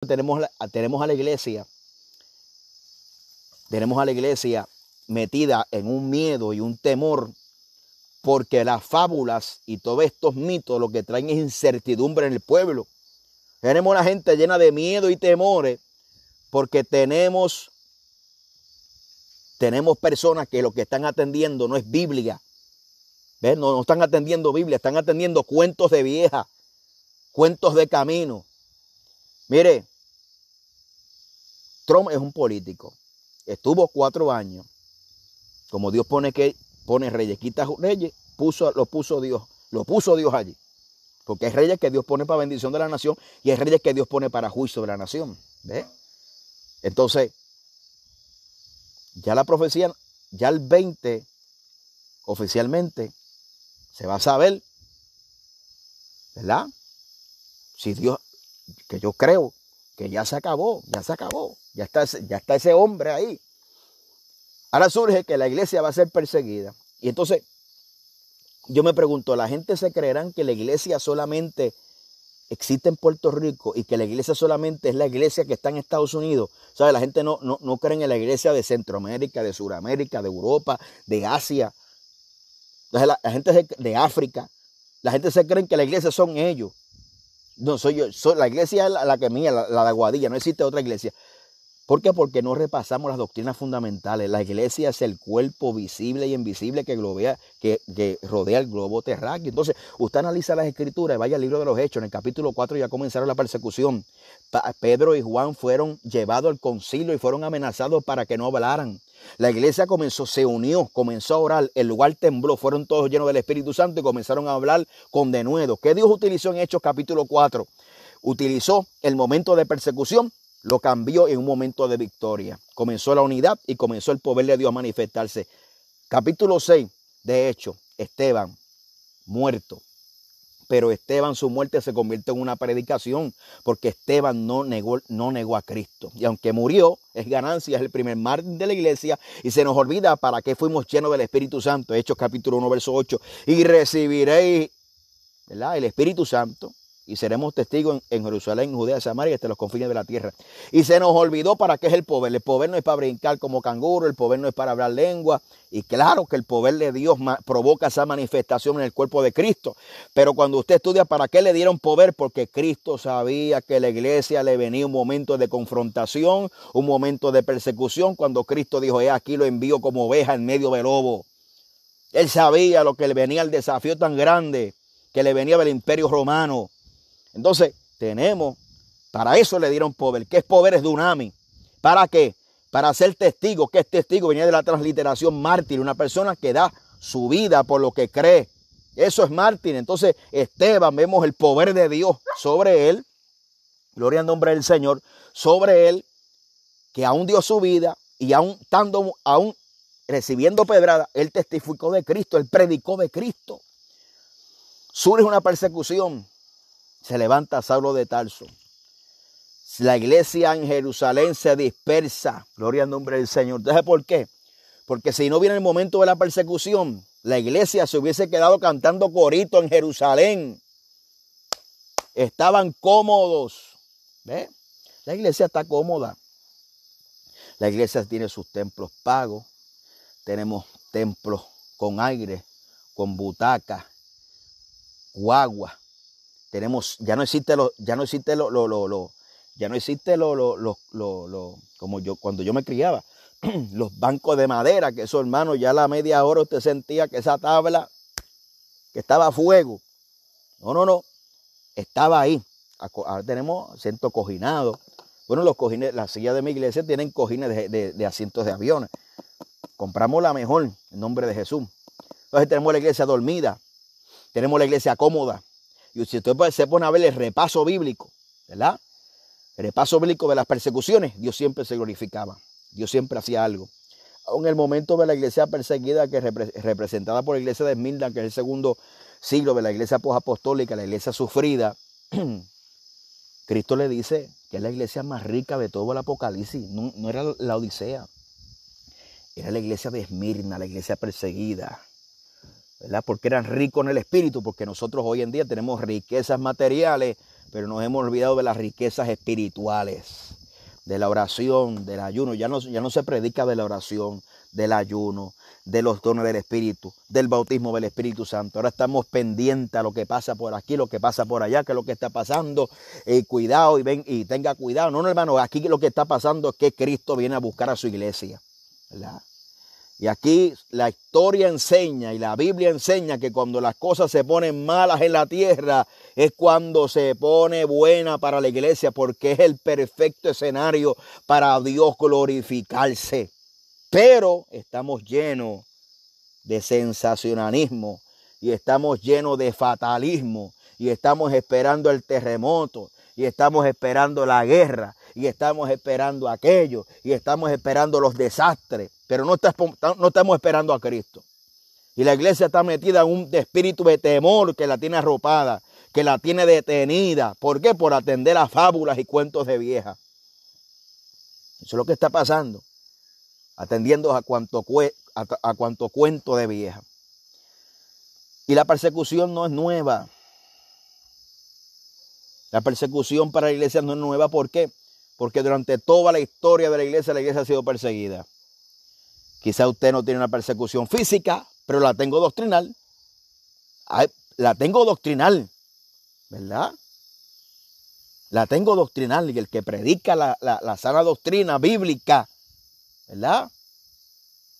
tenemos a la iglesia metida en un miedo y un temor, porque las fábulas y todos estos mitos lo que traen es incertidumbre en el pueblo. Tenemos la gente llena de miedo y temores porque tenemos personas que lo que están atendiendo no es Biblia. ¿Ves? No están atendiendo Biblia, están atendiendo cuentos de vieja, cuentos de camino. Mire, Trump es un político. Estuvo 4 años. Como Dios pone reyes, quita reyes, lo puso Dios allí. Porque hay reyes que Dios pone para bendición de la nación y hay reyes que Dios pone para juicio de la nación. ¿Ves? Entonces, ya la profecía, ya el 20, oficialmente, se va a saber, ¿verdad? Si Dios, que yo creo que ya se acabó, ya está ese hombre ahí. Ahora surge que la iglesia va a ser perseguida. Y entonces, yo me pregunto, ¿la gente se creerán que la iglesia solamente existe en Puerto Rico y que la iglesia solamente es la iglesia que está en Estados Unidos? ¿Sabe? La gente no cree en la iglesia de Centroamérica, de Sudamérica, de Europa, de Asia. Entonces, la gente de África, la gente se cree que la iglesia son ellos. No, soy yo. La iglesia es la que mía, la de Aguadilla, no existe otra iglesia. ¿Por qué? Porque no repasamos las doctrinas fundamentales. La iglesia es el cuerpo visible y invisible que rodea el globo terráqueo. Entonces, usted analiza las escrituras y vaya al libro de los Hechos. En el capítulo 4 ya comenzaron la persecución. Pedro y Juan fueron llevados al concilio y fueron amenazados para que no hablaran. La iglesia se unió, comenzó a orar, el lugar tembló, fueron todos llenos del Espíritu Santo y comenzaron a hablar con denuedo. ¿Qué Dios utilizó en Hechos capítulo 4? Utilizó el momento de persecución, lo cambió en un momento de victoria. Comenzó la unidad y comenzó el poder de Dios a manifestarse. Capítulo 6, de hecho, Esteban, muerto. Pero Esteban, su muerte se convirtió en una predicación, porque Esteban no negó a Cristo. Y aunque murió, es ganancia, es el primer mártir de la iglesia, y se nos olvida para qué fuimos llenos del Espíritu Santo. Hechos capítulo 1, verso 8. Y recibiréis, ¿verdad?, el Espíritu Santo, y seremos testigos en Jerusalén, Judea, Samaria y hasta los confines de la tierra. Y se nos olvidó para qué es el poder. El poder no es para brincar como canguro, el poder no es para hablar lengua. Y claro que el poder de Dios provoca esa manifestación en el cuerpo de Cristo. Pero cuando usted estudia para qué le dieron poder, porque Cristo sabía que a la iglesia le venía un momento de confrontación, un momento de persecución, cuando Cristo dijo, aquí lo envío como oveja en medio de lobo. Él sabía lo que le venía, el desafío tan grande que le venía del imperio romano. Entonces, para eso le dieron poder. ¿Qué es poder? Es dunamis. ¿Para qué? Para ser testigo. ¿Qué es testigo? Venía de la transliteración mártir, una persona que da su vida por lo que cree. Eso es mártir. Entonces, Esteban, vemos el poder de Dios sobre él. Gloria al nombre del Señor. Sobre él, que aún dio su vida y aún recibiendo pedrada, él testificó de Cristo, él predicó de Cristo. Surge una persecución. Se levanta Saulo de Tarso. La iglesia en Jerusalén se dispersa. Gloria al nombre del Señor. ¿Sabes por qué? Porque si no viene el momento de la persecución, la iglesia se hubiese quedado cantando corito en Jerusalén. Estaban cómodos. ¿Ves? La iglesia está cómoda. La iglesia tiene sus templos pagos. Tenemos templos con aire, con butacas, guagua. Ya no existe como cuando yo me criaba, los bancos de madera, que eso, hermano, ya a la media hora usted sentía que esa tabla, que estaba a fuego. No, estaba ahí. Ahora tenemos asientos cojinados. Bueno, los cojines, las sillas de mi iglesia tienen cojines de asientos de aviones. Compramos la mejor, en nombre de Jesús. Entonces tenemos la iglesia dormida, tenemos la iglesia cómoda. Y si usted se pone a ver el repaso bíblico, ¿verdad? El repaso bíblico de las persecuciones, Dios siempre se glorificaba. Dios siempre hacía algo. Aún en el momento de la iglesia perseguida, que es representada por la iglesia de Esmirna, que es el segundo siglo de la iglesia posapostólica, la iglesia sufrida, Cristo le dice que es la iglesia más rica de todo el Apocalipsis. No era la Odisea. Era la iglesia de Esmirna, la iglesia perseguida. ¿Verdad? Porque eran ricos en el espíritu, porque nosotros hoy en día tenemos riquezas materiales, pero nos hemos olvidado de las riquezas espirituales, de la oración, del ayuno. Ya no se predica de la oración, del ayuno, de los dones del Espíritu, del bautismo del Espíritu Santo. Ahora estamos pendientes a lo que pasa por aquí, lo que pasa por allá, que es lo que está pasando. Cuidado y tenga cuidado. No, hermano, aquí lo que está pasando es que Cristo viene a buscar a su iglesia, ¿verdad? Y aquí la historia enseña y la Biblia enseña que cuando las cosas se ponen malas en la tierra es cuando se pone buena para la iglesia, porque es el perfecto escenario para Dios glorificarse. Pero estamos llenos de sensacionalismo y estamos llenos de fatalismo y estamos esperando el terremoto y estamos esperando la guerra y estamos esperando aquello y estamos esperando los desastres, pero no estamos esperando a Cristo. Y la iglesia está metida en un espíritu de temor que la tiene arropada, que la tiene detenida. ¿Por qué? Por atender a fábulas y cuentos de vieja. Eso es lo que está pasando. Atendiendo a cuanto cuento de vieja. Y la persecución no es nueva. La persecución para la iglesia no es nueva. ¿Por qué? Porque durante toda la historia de la iglesia ha sido perseguida. Quizá usted no tiene una persecución física, pero la tengo doctrinal. La tengo doctrinal, ¿verdad? La tengo doctrinal. Y el que predica la sana doctrina bíblica, ¿verdad?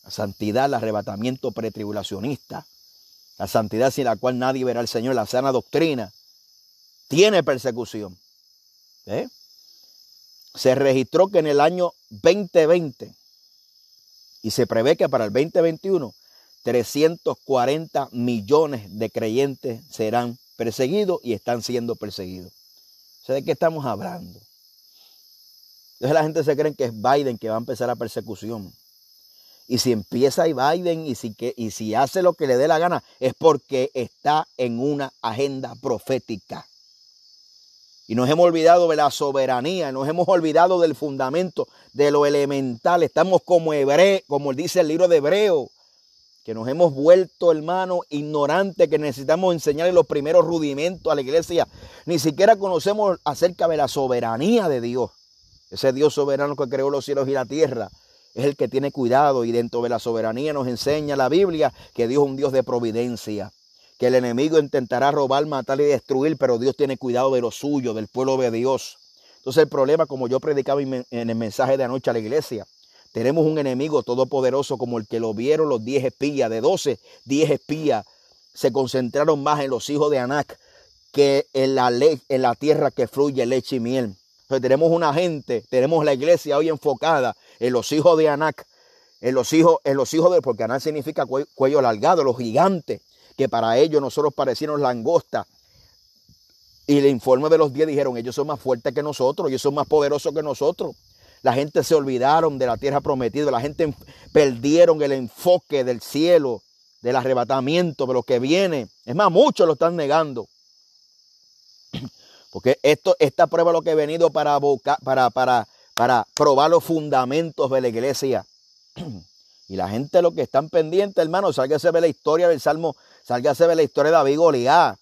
La santidad, el arrebatamiento pretribulacionista, la santidad sin la cual nadie verá al Señor, la sana doctrina, tiene persecución. Se registró que en el año 2020, y se prevé que para el 2021, 340 millones de creyentes serán perseguidos y están siendo perseguidos. ¿De qué estamos hablando? Entonces la gente se cree que es Biden que va a empezar la persecución. Y si empieza Biden y si hace lo que le dé la gana, es porque está en una agenda profética. Y nos hemos olvidado de la soberanía, nos hemos olvidado del fundamento, de lo elemental. Estamos como dice el libro de Hebreos, que nos hemos vuelto, hermano, ignorantes, que necesitamos enseñarle los primeros rudimentos a la iglesia. Ni siquiera conocemos acerca de la soberanía de Dios. Ese Dios soberano que creó los cielos y la tierra es el que tiene cuidado, y dentro de la soberanía nos enseña la Biblia que Dios es un Dios de providencia, que el enemigo intentará robar, matar y destruir, pero Dios tiene cuidado de lo suyo, del pueblo de Dios. Entonces el problema, como yo predicaba en el mensaje de anoche a la iglesia, tenemos un enemigo todopoderoso como el que lo vieron los 10 espías. De 12, 10 espías se concentraron más en los hijos de Anac que en la tierra que fluye leche y miel. Entonces tenemos la iglesia hoy enfocada en los hijos de Anac, porque Anac significa cuello alargado, los gigantes, que para ellos nosotros parecíamos langosta. Y el informe de los 10 dijeron, ellos son más fuertes que nosotros, ellos son más poderosos que nosotros. La gente se olvidaron de la tierra prometida, la gente perdieron el enfoque del cielo, del arrebatamiento, de lo que viene. Es más, muchos lo están negando. Porque esta prueba es lo que he venido para probar los fundamentos de la iglesia. Y la gente lo que están pendientes, hermano, sálgase a ver la historia del Salmo, sálgase a ver la historia de David y Goliat,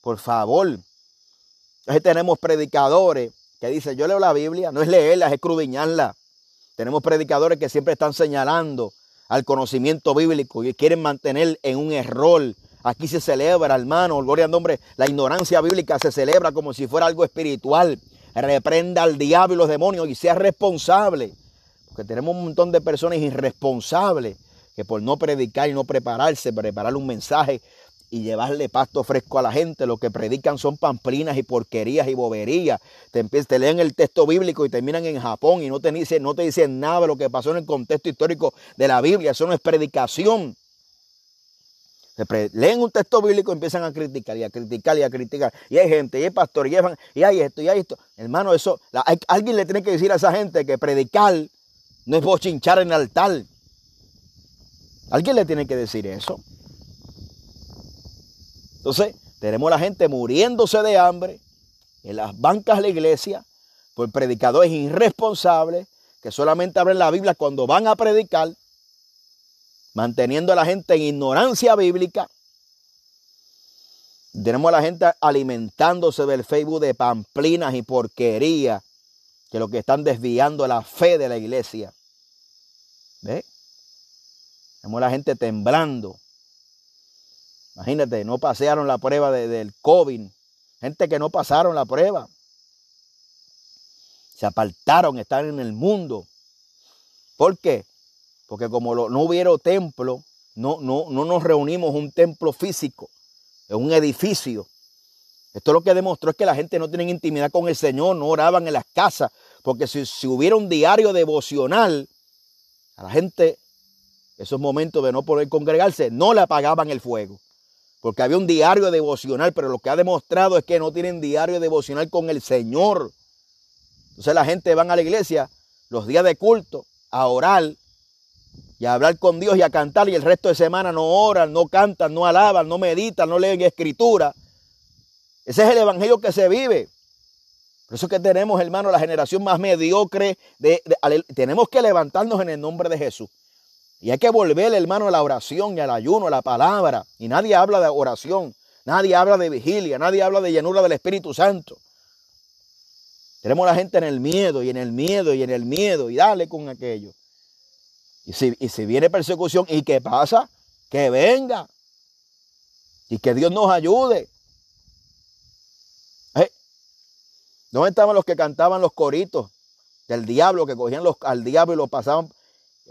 por favor. Entonces tenemos predicadores que dicen, yo leo la Biblia, no es leerla, es escudriñarla. Tenemos predicadores que siempre están señalando al conocimiento bíblico y quieren mantener en un error. Aquí se celebra, hermano, gloria al nombre, la ignorancia bíblica se celebra como si fuera algo espiritual. Reprenda al diablo y los demonios y sea responsable. Porque tenemos un montón de personas irresponsables que por no predicar y no prepararse, preparar un mensaje y llevarle pasto fresco a la gente, lo que predican son pamplinas y porquerías y boberías. Te leen el texto bíblico y terminan en Japón y no te dicen nada de lo que pasó en el contexto histórico de la Biblia. Eso no es predicación. Leen un texto bíblico y empiezan a criticar y a criticar y a criticar. Y hay gente, y hay pastores, y hay esto, y hay esto. Hermano, alguien le tiene que decir a esa gente que predicar no es bochinchar en el altar. Alguien le tiene que decir eso. Entonces, tenemos la gente muriéndose de hambre en las bancas de la iglesia por predicadores irresponsables que solamente abren la Biblia cuando van a predicar, manteniendo a la gente en ignorancia bíblica. Tenemos a la gente alimentándose del Facebook de pamplinas y porquería, que lo que están desviando la fe de la iglesia. ¿Ve? Tenemos a la gente temblando. Imagínate, no pasaron la prueba del COVID. Gente que no pasaron la prueba. Se apartaron, están en el mundo. ¿Por qué? Porque como no hubieron templo, no nos reunimos en un templo físico, en un edificio. Esto lo que demostró es que la gente no tiene intimidad con el Señor, no oraban en las casas, porque si hubiera un diario devocional, a la gente, esos momentos de no poder congregarse, no le apagaban el fuego, porque había un diario devocional, pero lo que ha demostrado es que no tienen diario devocional con el Señor. Entonces la gente va a la iglesia los días de culto a orar y a hablar con Dios y a cantar, y el resto de semana no oran, no cantan, no alaban, no meditan, no leen escritura. Ese es el evangelio que se vive. Por eso es que tenemos, hermano, la generación más mediocre. Tenemos que levantarnos en el nombre de Jesús. Y hay que volver, hermano, a la oración y al ayuno, a la palabra. Y nadie habla de oración, nadie habla de vigilia, nadie habla de llenura del Espíritu Santo. Tenemos a la gente en el miedo y en el miedo y en el miedo, y dale con aquello. Y si viene persecución, ¿y qué pasa? Que venga. Y que Dios nos ayude. ¿Dónde estaban los que cantaban los coritos del diablo, que cogían al diablo y lo pasaban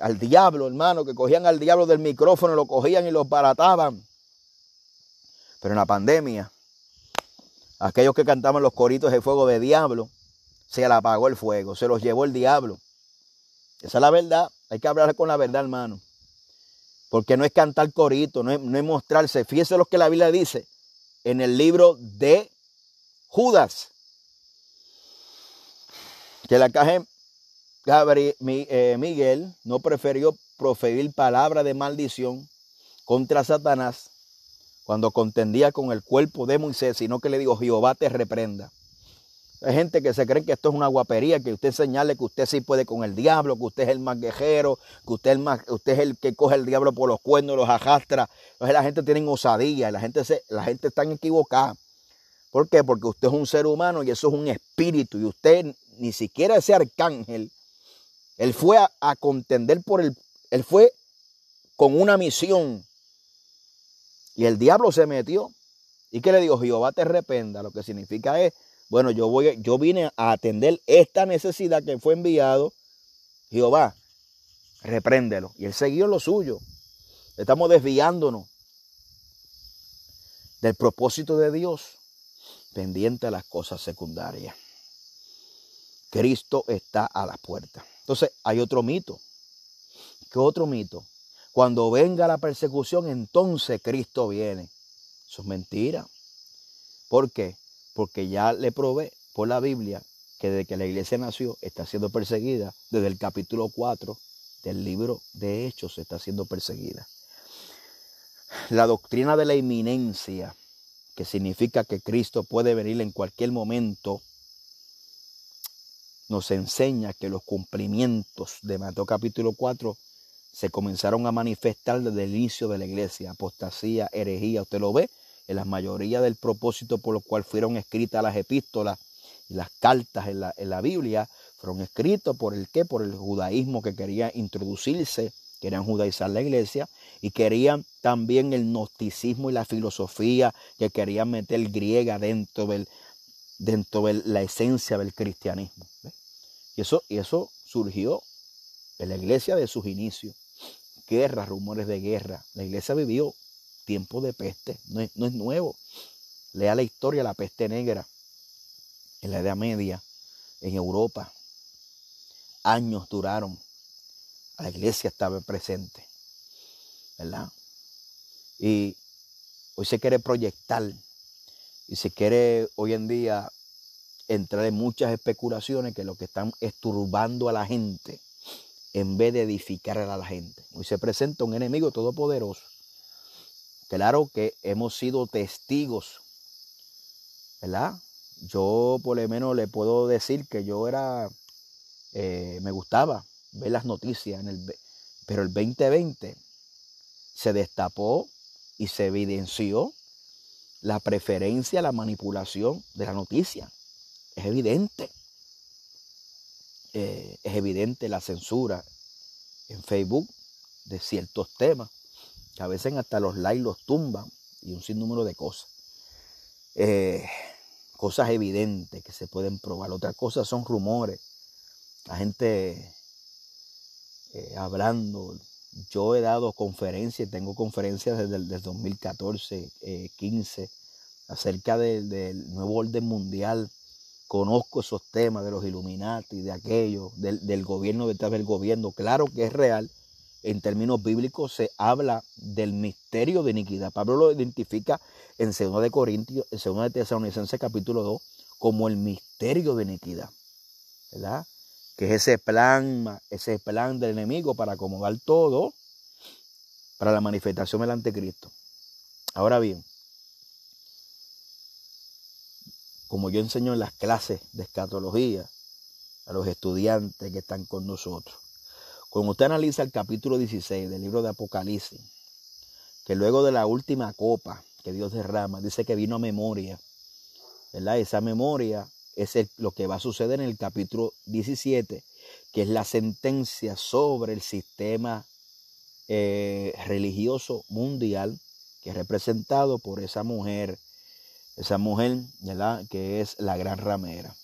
al diablo, hermano, que cogían al diablo del micrófono, lo cogían y lo barataban? Pero en la pandemia, aquellos que cantaban los coritos de fuego de diablo, se le apagó el fuego, se los llevó el diablo. Esa es la verdad. Hay que hablar con la verdad, hermano. Porque no es cantar corito, no es mostrarse. Fíjese lo que la Biblia dice en el libro de Judas. Que la caja Miguel no prefirió proferir palabra de maldición contra Satanás cuando contendía con el cuerpo de Moisés, sino que le dijo: Jehová te reprenda. Hay gente que se cree que esto es una guapería, que usted señale que usted sí puede con el diablo, que usted es el más guerrero, que usted es el que coge el diablo por los cuernos, los arrastra. Entonces la gente tiene osadía, la gente está equivocada. ¿Por qué? Porque usted es un ser humano y eso es un espíritu, y usted ni siquiera ese arcángel, él fue a contender él fue con una misión, y el diablo se metió. ¿Y qué le dijo? Jehová te reprenda. Lo que significa es, bueno, yo vine a atender esta necesidad que fue enviado. Jehová, repréndelo. Y él siguió lo suyo. Estamos desviándonos del propósito de Dios, pendiente a las cosas secundarias. Cristo está a la puerta. Entonces hay otro mito. ¿Qué otro mito? Cuando venga la persecución, entonces Cristo viene. Eso es mentira. ¿Por qué? Porque ya le probé por la Biblia que desde que la iglesia nació está siendo perseguida. Desde el capítulo 4 del libro de Hechos está siendo perseguida. La doctrina de la inminencia, que significa que Cristo puede venir en cualquier momento, nos enseña que los cumplimientos de Mateo capítulo 4 se comenzaron a manifestar desde el inicio de la iglesia. Apostasía, herejía, usted lo ve en la mayoría del propósito por lo cual fueron escritas las epístolas y las cartas en la Biblia, fueron escritos por el ¿qué? Por el judaísmo, que quería introducirse, querían judaizar la iglesia, y querían también el gnosticismo y la filosofía, que querían meter griega dentro de la esencia del cristianismo. ¿Ves? Y eso surgió en la iglesia de sus inicios. Guerras, rumores de guerra. La iglesia vivió tiempos de peste, no es nuevo. Lea la historia de la peste negra en la Edad Media, en Europa. Años duraron. La iglesia estaba presente, ¿verdad? Y hoy se quiere proyectar y se quiere hoy en día entrar en muchas especulaciones que lo que están es turbando a la gente en vez de edificar a la gente. Hoy se presenta un enemigo todopoderoso. Claro que hemos sido testigos, ¿verdad? Yo por lo menos le puedo decir que yo me gustaba ver las noticias, pero el 2020 se destapó y se evidenció la preferencia, la manipulación de la noticia. Es evidente. Es evidente la censura en Facebook de ciertos temas, que a veces hasta los likes los tumban y un sinnúmero de cosas. Cosas evidentes que se pueden probar. Otras cosas son rumores. La gente hablando. Yo he dado conferencias, tengo conferencias desde el 2014, 15, acerca del nuevo orden mundial. Conozco esos temas de los Illuminati, de aquello, del gobierno detrás del gobierno. Claro que es real. En términos bíblicos se habla del misterio de iniquidad. Pablo lo identifica en 2 de Corintios, en 2 de Tesalonicenses capítulo 2, como el misterio de iniquidad, ¿verdad? Que es ese plan del enemigo para acomodar todo para la manifestación del anticristo. Ahora bien, como yo enseño en las clases de escatología a los estudiantes que están con nosotros, cuando usted analiza el capítulo 16 del libro de Apocalipsis, que luego de la última copa que Dios derrama, dice que vino a memoria, ¿verdad? Esa memoria es lo que va a suceder en el capítulo 17, que es la sentencia sobre el sistema religioso mundial, que es representado por esa mujer, ¿verdad? Que es la gran ramera.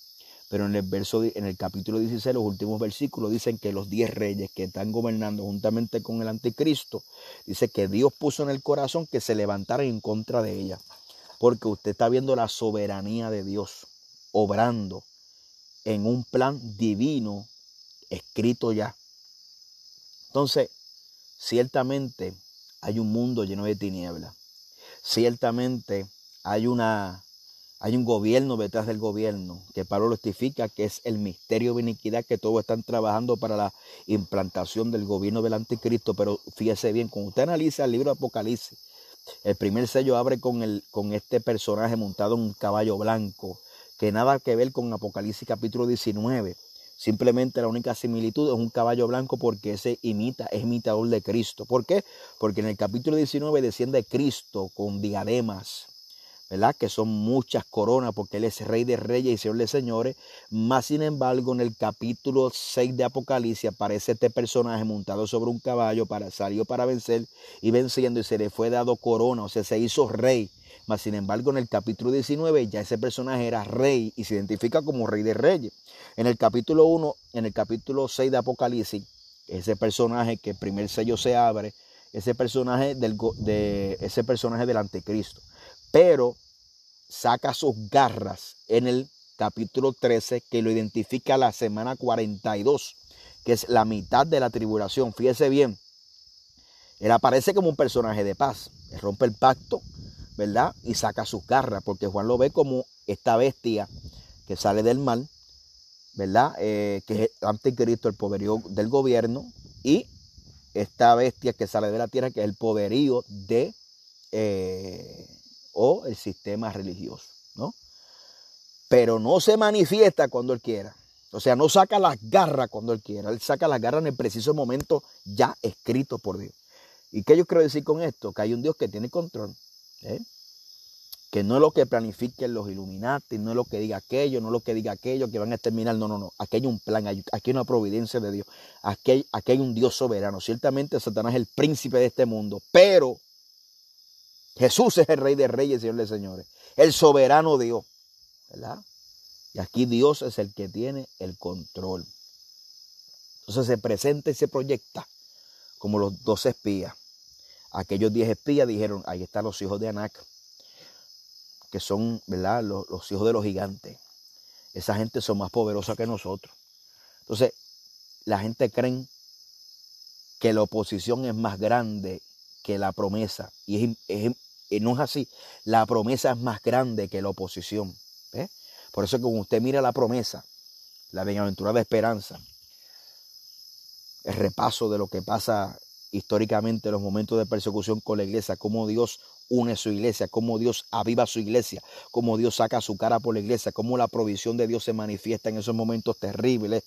Pero en el capítulo 16, los últimos versículos dicen que los 10 reyes que están gobernando juntamente con el anticristo, dice que Dios puso en el corazón que se levantaran en contra de ella. Porque usted está viendo la soberanía de Dios obrando en un plan divino escrito ya. Entonces, ciertamente hay un mundo lleno de tinieblas. Ciertamente hay un gobierno detrás del gobierno, que Pablo lo testifica, que es el misterio de iniquidad, que todos están trabajando para la implantación del gobierno del anticristo. Pero fíjese bien, cuando usted analiza el libro de Apocalipsis, el primer sello abre con este personaje montado en un caballo blanco, que nada que ver con Apocalipsis capítulo 19. Simplemente la única similitud es un caballo blanco, porque es imitador de Cristo. ¿Por qué? Porque en el capítulo 19 desciende Cristo con diademas, ¿verdad? Que son muchas coronas, porque Él es Rey de Reyes y Señor de Señores. Más sin embargo, en el capítulo 6 de Apocalipsis aparece este personaje montado sobre un caballo, salió para vencer y venciendo, y se le fue dado corona, o sea, se hizo rey. Más sin embargo, en el capítulo 19 ya ese personaje era rey y se identifica como Rey de Reyes. En el capítulo 6 de Apocalipsis, ese personaje que el primer sello se abre, ese personaje del anticristo. Pero saca sus garras en el capítulo 13, que lo identifica la semana 42, que es la mitad de la tribulación. Fíjese bien, él aparece como un personaje de paz. Él rompe el pacto, ¿verdad? Y saca sus garras, porque Juan lo ve como esta bestia que sale del mar, ¿verdad? Que es el anticristo, el poderío del gobierno, y esta bestia que sale de la tierra, que es el poderío de o el sistema religioso, ¿no? Pero no se manifiesta cuando Él quiera. O sea, no saca las garras cuando Él quiera. Él saca las garras en el preciso momento ya escrito por Dios. ¿Y qué yo quiero decir con esto? Que hay un Dios que tiene control, que no es lo que planifiquen los Illuminati, no es lo que diga aquello, no es lo que diga aquello, que van a terminar. No. Aquí hay un plan, aquí hay una providencia de Dios. Aquí hay un Dios soberano. Ciertamente Satanás es el príncipe de este mundo, pero Jesús es el Rey de Reyes y Señor de Señores, el soberano Dios, ¿verdad? Y aquí Dios es el que tiene el control. Entonces se presenta y se proyecta como los 12 espías. Aquellos 10 espías dijeron, ahí están los hijos de Anac, que son, ¿verdad?, los hijos de los gigantes. Esa gente son más poderosa que nosotros. Entonces, la gente cree que la oposición es más grande que la promesa. Y no es así. La promesa es más grande que la oposición. ¿Ves? Por eso que cuando usted mira la promesa, la bienaventurada esperanza, el repaso de lo que pasa históricamente en los momentos de persecución con la iglesia, cómo Dios une su iglesia, cómo Dios aviva su iglesia, cómo Dios saca su cara por la iglesia, cómo la provisión de Dios se manifiesta en esos momentos terribles,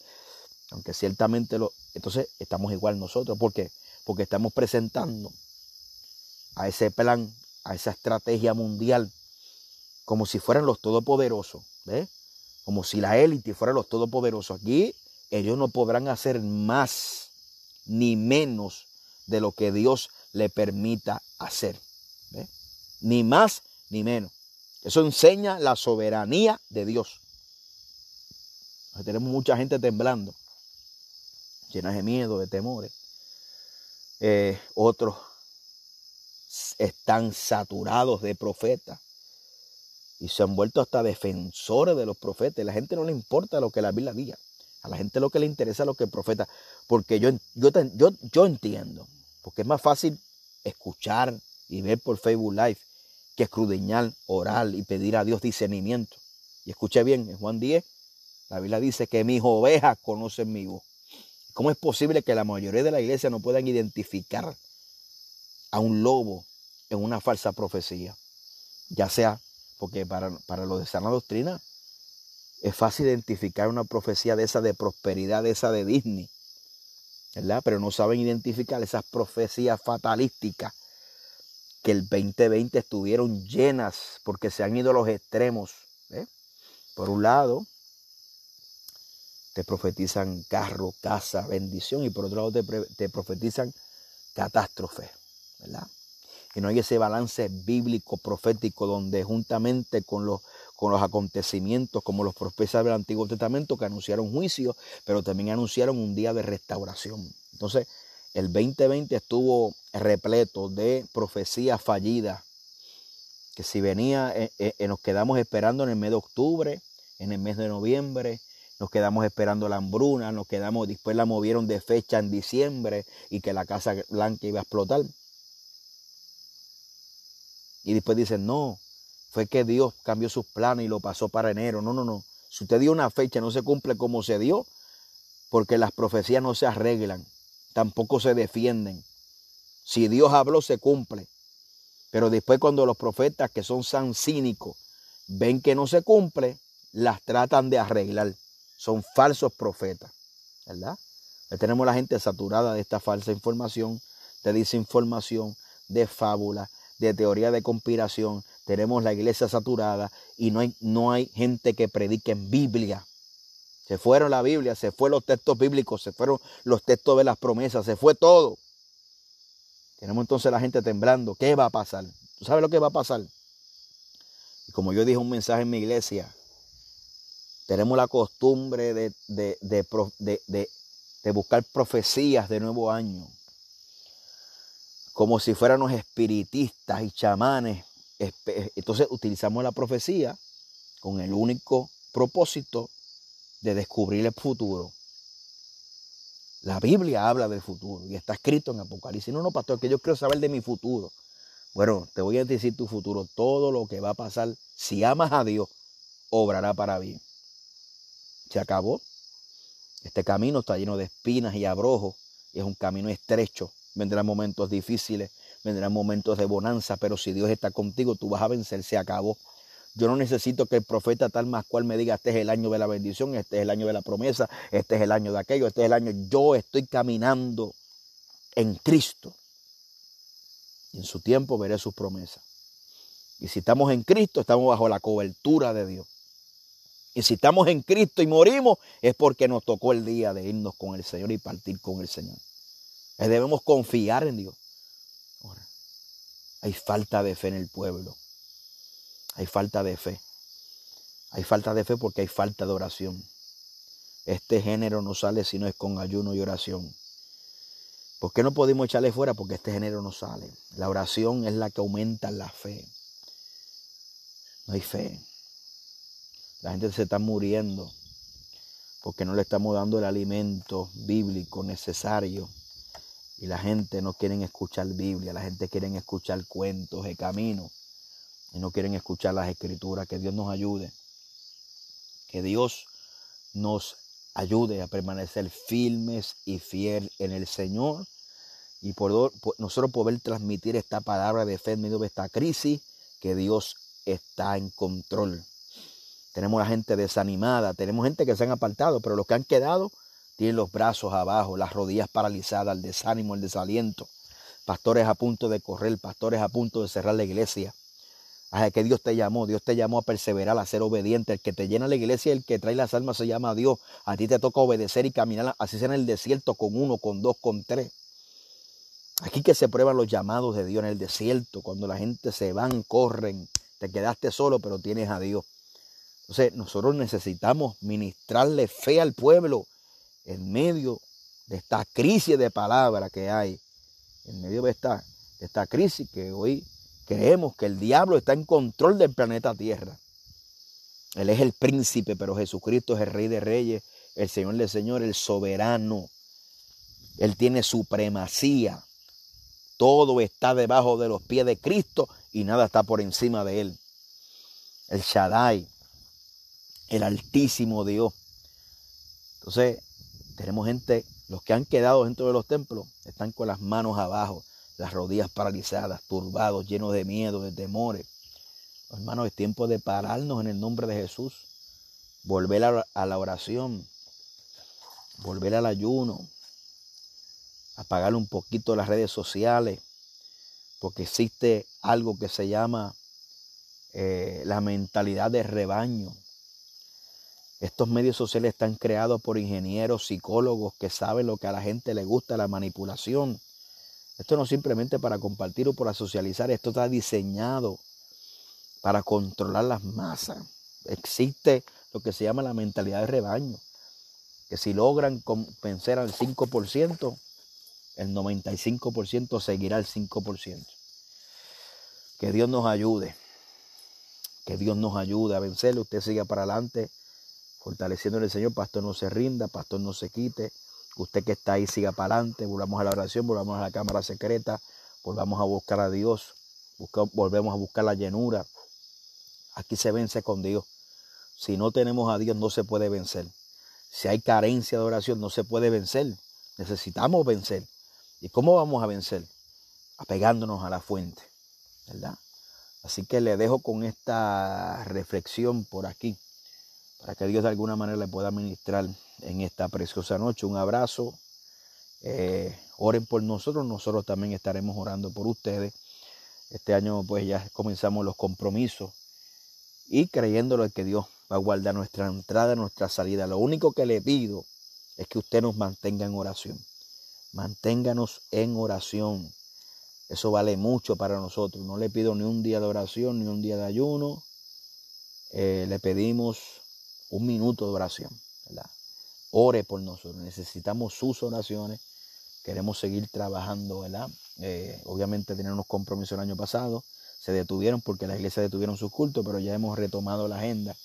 aunque ciertamente entonces estamos igual nosotros. ¿Por qué? Porque estamos presentando a ese plan, a esa estrategia mundial como si fueran los todopoderosos, ¿ves? Como si la élite fuera los todopoderosos. Aquí ellos no podrán hacer más ni menos de lo que Dios le permita hacer, ¿ves? Ni más ni menos. Eso enseña la soberanía de Dios. Tenemos mucha gente temblando, llena de miedo, de temores. Otros están saturados de profetas y se han vuelto hasta defensores de los profetas. A la gente no le importa lo que la Biblia diga. A la gente lo que le interesa es lo que el profeta. Porque yo entiendo. Porque es más fácil escuchar y ver por Facebook Live que escudriñar, orar y pedir a Dios discernimiento. Y escuche bien, en Juan 10, la Biblia dice que mis ovejas conocen mi voz. ¿Cómo es posible que la mayoría de la iglesia no puedan identificar a un lobo en una falsa profecía? Ya sea porque para los de sana doctrina es fácil identificar una profecía de esa de prosperidad, de esa de Disney, ¿verdad? Pero no saben identificar esas profecías fatalísticas que el 2020 estuvieron llenas porque se han ido a los extremos, ¿eh? Por un lado, te profetizan carro, casa, bendición, y por otro lado te profetizan catástrofe, ¿verdad? Y no hay ese balance bíblico, profético, donde juntamente con los acontecimientos, como los profetas del Antiguo Testamento, que anunciaron juicio, pero también anunciaron un día de restauración. Entonces, el 2020 estuvo repleto de profecías fallidas, que si venía, nos quedamos esperando en el mes de octubre, en el mes de noviembre, nos quedamos esperando la hambruna, después la movieron de fecha en diciembre y que la Casa Blanca iba a explotar. Y después dicen, no, fue que Dios cambió sus planes y lo pasó para enero. No. Si usted dio una fecha, no se cumple como se dio, porque las profecías no se arreglan, tampoco se defienden. Si Dios habló, se cumple. Pero después cuando los profetas, que son tan cínicos, ven que no se cumple, las tratan de arreglar. Son falsos profetas, ¿verdad? Ya tenemos la gente saturada de esta falsa información, de desinformación, de fábula, de teoría de conspiración. Tenemos la iglesia saturada y no hay gente que predique en Biblia. Se fueron la Biblia, se fueron los textos bíblicos, se fueron los textos de las promesas, se fue todo. Tenemos entonces la gente temblando. ¿Qué va a pasar? ¿Tú sabes lo que va a pasar? Y como yo dije un mensaje en mi iglesia, tenemos la costumbre de buscar profecías de nuevo año, como si fuéramos espiritistas y chamanes. Entonces utilizamos la profecía con el único propósito de descubrir el futuro. La Biblia habla del futuro y está escrito en Apocalipsis. No, pastor, que yo quiero saber de mi futuro. Bueno, te voy a decir tu futuro. Todo lo que va a pasar, si amas a Dios, obrará para bien. Se acabó. Este camino está lleno de espinas y abrojos. Es un camino estrecho. Vendrán momentos difíciles, vendrán momentos de bonanza, pero si Dios está contigo, tú vas a vencer. Se acabó. Yo no necesito que el profeta tal más cual me diga, este es el año de la bendición, este es el año de la promesa, este es el año de aquello, este es el año. Yo estoy caminando en Cristo. Y en su tiempo veré sus promesas. Y si estamos en Cristo, estamos bajo la cobertura de Dios. Y si estamos en Cristo y morimos, es porque nos tocó el día de irnos con el Señor y partir con el Señor. Debemos confiar en Dios. Ahora, hay falta de fe en el pueblo. Hay falta de fe. Hay falta de fe porque hay falta de oración. Este género no sale si no es con ayuno y oración. ¿Por qué no podemos echarle fuera? Porque este género no sale. La oración es la que aumenta la fe. No hay fe. La gente se está muriendo porque no le estamos dando el alimento bíblico necesario. Y la gente no quiere escuchar Biblia. La gente quiere escuchar cuentos de camino. Y no quieren escuchar las escrituras. Que Dios nos ayude. Que Dios nos ayude a permanecer firmes y fiel en el Señor. Y por nosotros poder transmitir esta palabra de fe en medio de esta crisis. Que Dios está en control. Tenemos la gente desanimada. Tenemos gente que se han apartado. Pero los que han quedado tienen los brazos abajo, las rodillas paralizadas, el desánimo, el desaliento. Pastores a punto de correr. Pastores a punto de cerrar la iglesia. ¿A qué Dios te llamó? Dios te llamó a perseverar, a ser obediente. El que te llena la iglesia y el que trae las almas se llama Dios. A ti te toca obedecer y caminar, así sea en el desierto, con 1, con 2, con 3. Aquí que se prueban los llamados de Dios en el desierto, cuando la gente se van, corren, te quedaste solo, pero tienes a Dios. Entonces, nosotros necesitamos ministrarle fe al pueblo en medio de esta crisis de palabra que hay, en medio de esta crisis que hoy creemos que el diablo está en control del planeta Tierra. Él es el príncipe, pero Jesucristo es el Rey de Reyes, el Señor de Señores, el soberano. Él tiene supremacía. Todo está debajo de los pies de Cristo y nada está por encima de Él. El Shaddai, el altísimo Dios. Entonces, tenemos gente, los que han quedado dentro de los templos, están con las manos abajo, las rodillas paralizadas, turbados, llenos de miedo, de temores. Hermanos, es tiempo de pararnos en el nombre de Jesús, volver a la oración, volver al ayuno, apagar un poquito las redes sociales, porque existe algo que se llama la mentalidad de rebaño. Estos medios sociales están creados por ingenieros, psicólogos que saben lo que a la gente le gusta, la manipulación. Esto no es simplemente para compartir o para socializar, esto está diseñado para controlar las masas. Existe lo que se llama la mentalidad de rebaño, que si logran convencer al 5%, el 95% seguirá al 5%. Que Dios nos ayude, a vencerlo. Usted siga para adelante, fortaleciendo en el Señor. Pastor, no se rinda, pastor, no se quite. Usted que está ahí, siga para adelante. Volvamos a la oración, volvamos a la cámara secreta, volvamos a buscar a Dios, volvemos a buscar la llenura. Aquí se vence con Dios. Si no tenemos a Dios, no se puede vencer. Si hay carencia de oración, no se puede vencer. Necesitamos vencer. ¿Y cómo vamos a vencer? Apegándonos a la fuente, ¿verdad? Así que le dejo con esta reflexión por aquí, para que Dios de alguna manera le pueda ministrar en esta preciosa noche. Un abrazo. Oren por nosotros. Nosotros también estaremos orando por ustedes. Este año pues ya comenzamos los compromisos y creyéndolo que Dios va a guardar nuestra entrada, nuestra salida. Lo único que le pido es que usted nos mantenga en oración. Manténganos en oración. Eso vale mucho para nosotros. No le pido ni un día de oración, ni un día de ayuno. Le pedimos 1 minuto de oración, ¿verdad? Ore por nosotros. Necesitamos sus oraciones. Queremos seguir trabajando, ¿verdad? Obviamente teníamos unos compromisos el año pasado. Se detuvieron porque las iglesias detuvieron sus cultos, pero ya hemos retomado la agenda.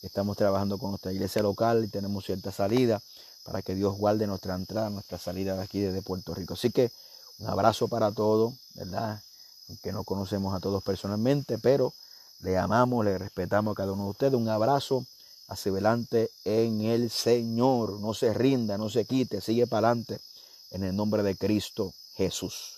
Estamos trabajando con nuestra iglesia local y tenemos cierta salida para que Dios guarde nuestra entrada, nuestra salida de aquí desde Puerto Rico. Así que un abrazo para todos, ¿verdad? Aunque no conocemos a todos personalmente, pero le amamos, le respetamos a cada uno de ustedes. Un abrazo hacia adelante en el Señor. No se rinda, no se quite, sigue para adelante en el nombre de Cristo Jesús.